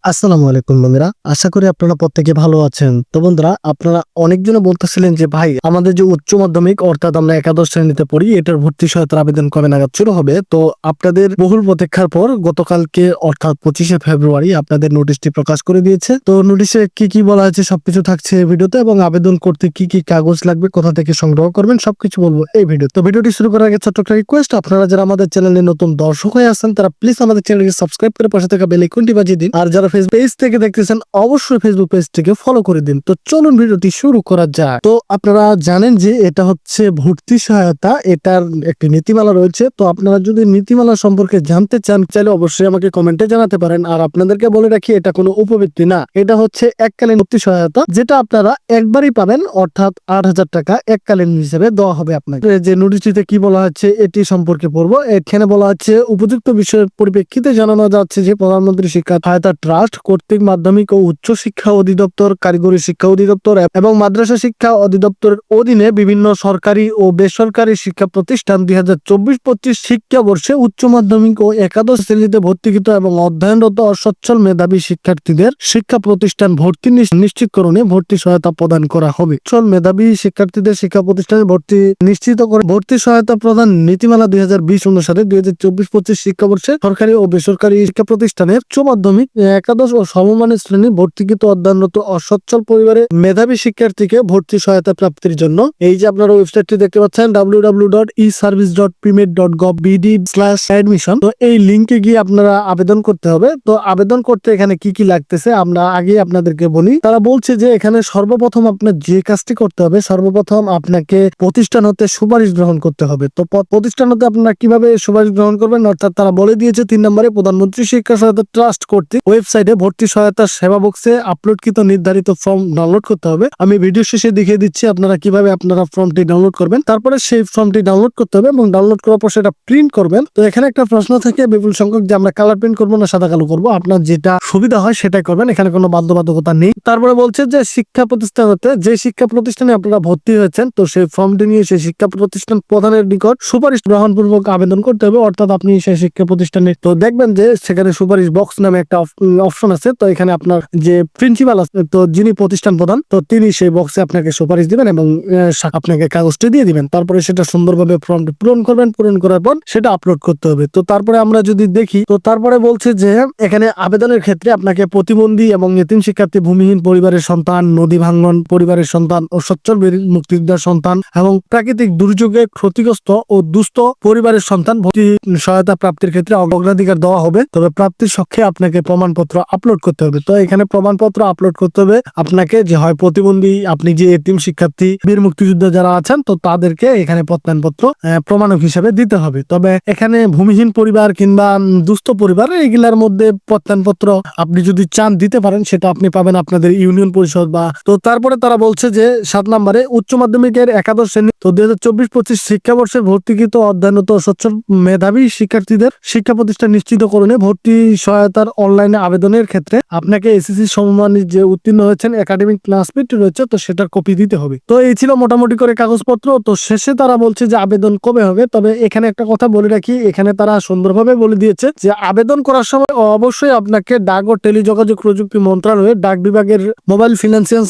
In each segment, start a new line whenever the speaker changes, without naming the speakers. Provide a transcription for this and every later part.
আসসালামু আলাইকুম বন্ধুরা, আশা করি আপনারা প্রত্যেকে ভালো আছেন। তো বন্ধুরা, আপনারা অনেকজনে বলতেছিলেন যে ভাই আমাদের যে উচ্চ মাধ্যমিক অর্থাৎ আমরা একাদশ শ্রেণীতে পড়ি, এটার ভর্তি সহায়তার আবেদন কবে নাগাদ শুরু হবে। তো আপনাদের বহুল প্রতীক্ষার পর গতকালকে অর্থাৎ 25শে ফেব্রুয়ারি আপনাদের নোটিশটি প্রকাশ করে দিয়েছে। তো নোটিশে কি কি বলা হয়েছে সবকিছু থাকছে এই ভিডিওতে, এবং আবেদন করতে কি কি কাগজ লাগবে, কোথা থেকে সংগ্রহ করবেন, সবকিছু বলবো এই ভিডিও। তো ভিডিওটি শুরু করার আগে ছোট্ট একটা রিকোয়েস্ট, আপনারা যারা আমাদের চ্যানেলে নতুন দর্শক হয়ে আছেন তারা প্লিজ আমাদের চ্যানেলকে সাবস্ক্রাইব করে পাশে থাকা বেল আইকনটি বাজিয়ে দিন। আর যারা ফেসবুক পেজ থেকে দেখতেছেন অবশ্যই ফেসবুক পেজটিকে ফলো করে দিন। তো চলুন ভিডিওটি শুরু করা যাক। তো আপনারা জানেন যে এটা হচ্ছে ভর্তি সহায়তা, এটার একটি নীতিমালা রয়েছে। তো আপনারা যদি নীতিমালা সম্পর্কে জানতে চান চাইলে অবশ্যই আমাকে কমেন্টে জানাতে পারেন। আর আপনাদেরকে বলে রাখি, এটা কোনো উপবৃত্তি না, এটা হচ্ছে এককালীন ভর্তি সহায়তা, যেটা আপনারা একবারই পাবেন, অর্থাৎ 8,000 টাকা এককালীন হিসেবে দেওয়া হবে আপনাকে। যে নোটিশটিতে কি বলা হচ্ছে এটি সম্পর্কে পড়বো। এখানে বলা হচ্ছে উপযুক্ত বিষয়ের পরিপ্রেক্ষিতে জানানো যাচ্ছে যে প্রধানমন্ত্রী শিক্ষা সহায়তা ট্রাস্ট কর্তৃক মাধ্যমিক ও উচ্চ শিক্ষা অধিদপ্তর, কারিগরি শিক্ষা অধিদপ্তর এবং মাদ্রাসা শিক্ষা অধিদপ্তরের অধীনে বিভিন্ন সরকারি ও বেসরকারি শিক্ষা প্রতিষ্ঠান 2024-25 শিক্ষাবর্ষে উচ্চ মাধ্যমিক ও একাদশ শ্রেণীতে ভর্তিকৃত এবং অধ্যয়নরত অসচ্ছল মেধাবী শিক্ষার্থীদের শিক্ষা প্রতিষ্ঠান ভর্তি নিশ্চিতকরণে ভর্তি সহায়তা প্রদান করা হবে। সচ্ছল মেধাবী শিক্ষার্থীদের শিক্ষা প্রতিষ্ঠানে ভর্তি নিশ্চিত করে ভর্তি সহায়তা প্রদান নীতিমালা 2020 অনুসারে 2024-25 শিক্ষাবর্ষে সরকারি ও বেসরকারি শিক্ষা প্রতিষ্ঠানের উচ্চ মাধ্যমিক, একাদশ ও সমমানের শ্রেণী ভর্তিকৃত অধ্যয়নরত অসচ্ছল পরিবারে মেধাবী শিক্ষার্থীকে ভর্তি সহায়তা প্রাপ্তির জন্য এই যে আপনারা ওয়েবসাইটটি দেখতে পাচ্ছেন www.eservice.pmed/admission। তো এই লিংকে গিয়ে আপনারা আবেদন করতে হবে। তো আবেদন করতে এখানে কি কি লাগতেছে আমরা আগে আপনাদেরকে বলি। তারা বলছে যে এখানে সর্বপ্রথম আপনার যে কাজটি করতে হবে, সর্বপ্রথম আপনাকে প্রতিষ্ঠান হতে সুপারিশ গ্রহণ করতে হবে। তো প্রতিষ্ঠান হতে আপনারা কিভাবে সুপারিশ গ্রহণ করবেন, অর্থাৎ তারা বলে দিয়েছে 3 নম্বরে প্রধানমন্ত্রী শিক্ষা সহায়তা ট্রাস্ট কর্তৃক ওয়েবসাইটে ভর্তি সহায়তা সেবা বক্সে আপলোডকৃত নির্ধারিত ফর্ম ডাউনলোড করতে হবে। আমি ভিডিও শেষে দেখিয়ে দিচ্ছি আপনারা কিভাবে আপনারা ফর্মটি ডাউনলোড করবেন। তারপরে সেই ফর্মটি ডাউনলোড করতে হবে এবং ডাউনলোড করার পর সেটা প্রিন্ট করবেন। তো এখানে একটা প্রশ্ন থাকে বিপুল সংখ্যক যে আমরা কালার প্রিন্ট করবো না সাদা কালো করবো, আপনার যেটা সুবিধা হয় সেটাই করবেন, এখানে কোনো বাধ্যবাধকতা নেই। তারপরে বলছে যে শিক্ষা প্রতিষ্ঠান হতে যে শিক্ষা প্রতিষ্ঠানে আপনারা ভর্তি হয়েছেন, তো সেই ফর্মটি নিয়ে সেই শিক্ষা প্রতিষ্ঠান প্রধানের নিকট সুপারিশ গ্রহণপূর্বক আবেদন করতে হবে। অর্থাৎ আপনি সেই শিক্ষা প্রতিষ্ঠানে তো দেখবেন যে সেখানে সুপারিশ বক্স নামে একটা অপশন আছে। তো এখানে আপনার যে প্রিন্সিপাল আছে, তো যিনি প্রতিষ্ঠান প্রধান, তো তিনি সেই বক্সে আপনাকে সুপারিশ দিবেন এবং আপনাকে কাগজটি দিয়ে দিবেন। তারপরে সেটা সুন্দরভাবে ফর্মটি পূরণ করবেন, পূরণ করার পর সেটা আপলোড করতে হবে। তো তারপরে আমরা যদি দেখি, তো তারপরে বলছে যে এখানে আবেদনের ক্ষেত্রে আপনাকে প্রতিবন্ধী এবং এতিম শিক্ষার্থী, ভূমিহীন পরিবারের সন্তান, নদী ভাঙ্গন পরিবারের সন্তান ও সচ্ছল মুক্তিযোদ্ধার সন্তান এবং প্রাকৃতিক দুর্যোগে ক্ষতিগ্রস্ত ও দুস্থ পরিবারের সন্তান ভর্তি সহায়তা প্রাপ্তির ক্ষেত্রে অগ্রাধিকার দেওয়া হবে। তবে প্রাপ্তির সঙ্গে আপনাকে প্রমাণপত্র আপলোড করতে হবে। তো এখানে প্রমাণপত্র আপলোড করতে হবে আপনাকে, যে হয় প্রতিবন্ধী, আপনি যে এতিম শিক্ষার্থী, বীর মুক্তিযোদ্ধা যারা আছেন, তো তাদেরকে এখানে প্রত্যয়নপত্র প্রমাণক হিসেবে দিতে হবে। তবে এখানে ভূমিহীন পরিবার কিংবা দুস্থ পরিবার এগুলার মধ্যে প্রত্যয়নপত্র আপনি যদি চান দিতে পারেন, সেটা আপনি পাবেন আপনাদের ইউনিয়ন পরিষদ বা। তো তারপরে তারা বলছে যে 7 নম্বরে উচ্চ মাধ্যমিকের একাদশ শ্রেণী তো 2024-25 শিক্ষাবর্ষের ভর্তিকৃত অধ্যয়নরত সচ্ছল মেধাবী শিক্ষার্থীদের শিক্ষা প্রতিষ্ঠান নিশ্চিতকরণে ভর্তি সহায়তার অনলাইনে আবেদনের ক্ষেত্রে আপনাকে এসএসসি সমমানের যে উত্তীর্ণ হয়েছেন একাডেমিক ক্লাসমেট রয়েছে, তো সেটার কপি দিতে হবে। তো এই ছিল মোটামুটি করে কাগজপত্র। তো শেষে তারা বলছে যে আবেদন কবে হবে। তবে এখানে একটা কথা বলে রাখি, এখানে তারা সুন্দরভাবে বলে দিয়েছে যে আবেদন করার সময় অবশ্যই আপনাকে ডাক ও টেলিযোগাযোগ প্রযুক্তি মন্ত্রণালয়ের ডাক বিভাগের মোবাইল ফিনান্সিয়াল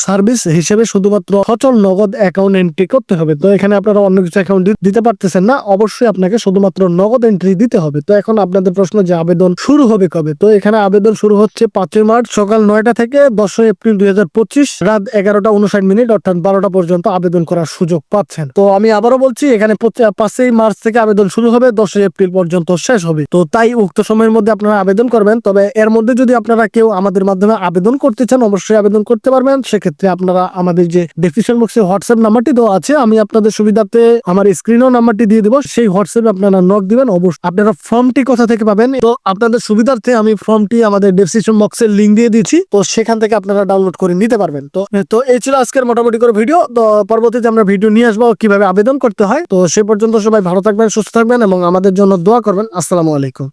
সার্ভিস হিসেবে শুধুমাত্র সচল নগদ অ্যাকাউন্ট এন্ট্রি করতে হবে। তো এখানে আপনারা অন্য কিছু অ্যাকাউন্ট দিতে পারতেছেন না, অবশ্যই আপনাকে শুধুমাত্র নগদ এন্ট্রি দিতে হবে। তো এখন আপনাদের প্রশ্ন যে আবেদন শুরু হবে কবে। তো এখানে আবেদন শুরু হচ্ছে 5 মার্চ সকাল 9টা থেকে 10 এপ্রিল 2025 রাত 11টা 59 অর্থাৎ 12টা পর্যন্ত আবেদন করার সুযোগ পাচ্ছেন। তো আমি আবারও বলছি, এখানে 5 মার্চ থেকে আবেদন শুরু হবে, 10 এপ্রিল পর্যন্ত শেষ হবে। তো তাই উক্ত সময়ের মধ্যে আপনারা আবেদন করবেন। তবে এর মধ্যে যদি আপনারা কেউ আমাদের মাধ্যমে আবেদন করতে চান, অবশ্যই আবেদন করতে পারবেন। সেক্ষেত্রে আপনারা আমাদের যে ডেসক্রিপশন বক্সে হোয়াটসঅ্যাপ নাম্বারটি দেওয়া আছে, আমি আপনাদের সুবিধার্থে আমার স্ক্রিনেও নাম্বারটি দিয়ে দেবো, সেই হোয়াটসঅ্যাপে আপনারা নক দিবেন। অবশ্যই আপনারা ফর্মটি কোথা থেকে পাবেন, তো আপনাদের সুবিধার্থে আমি ফর্মটি আমাদের ডেসক্রিপশন বক্সের লিংক দিয়ে দিচ্ছি, তো সেখান থেকে আপনারা ডাউনলোড করে নিতে পারবেন। তো এই ছিল আজকের মোটামুটি করে ভিডিও। তো পরবর্তীতে আমরা ভিডিও নিয়ে আসবো কিভাবে আবেদন করতে হয়। তো সে পর্যন্ত সবাই ভালো থাকবেন, সুস্থ থাকবেন এবং আমাদের জন্য দোয়া করবেন। আসসালামু আলাইকুম।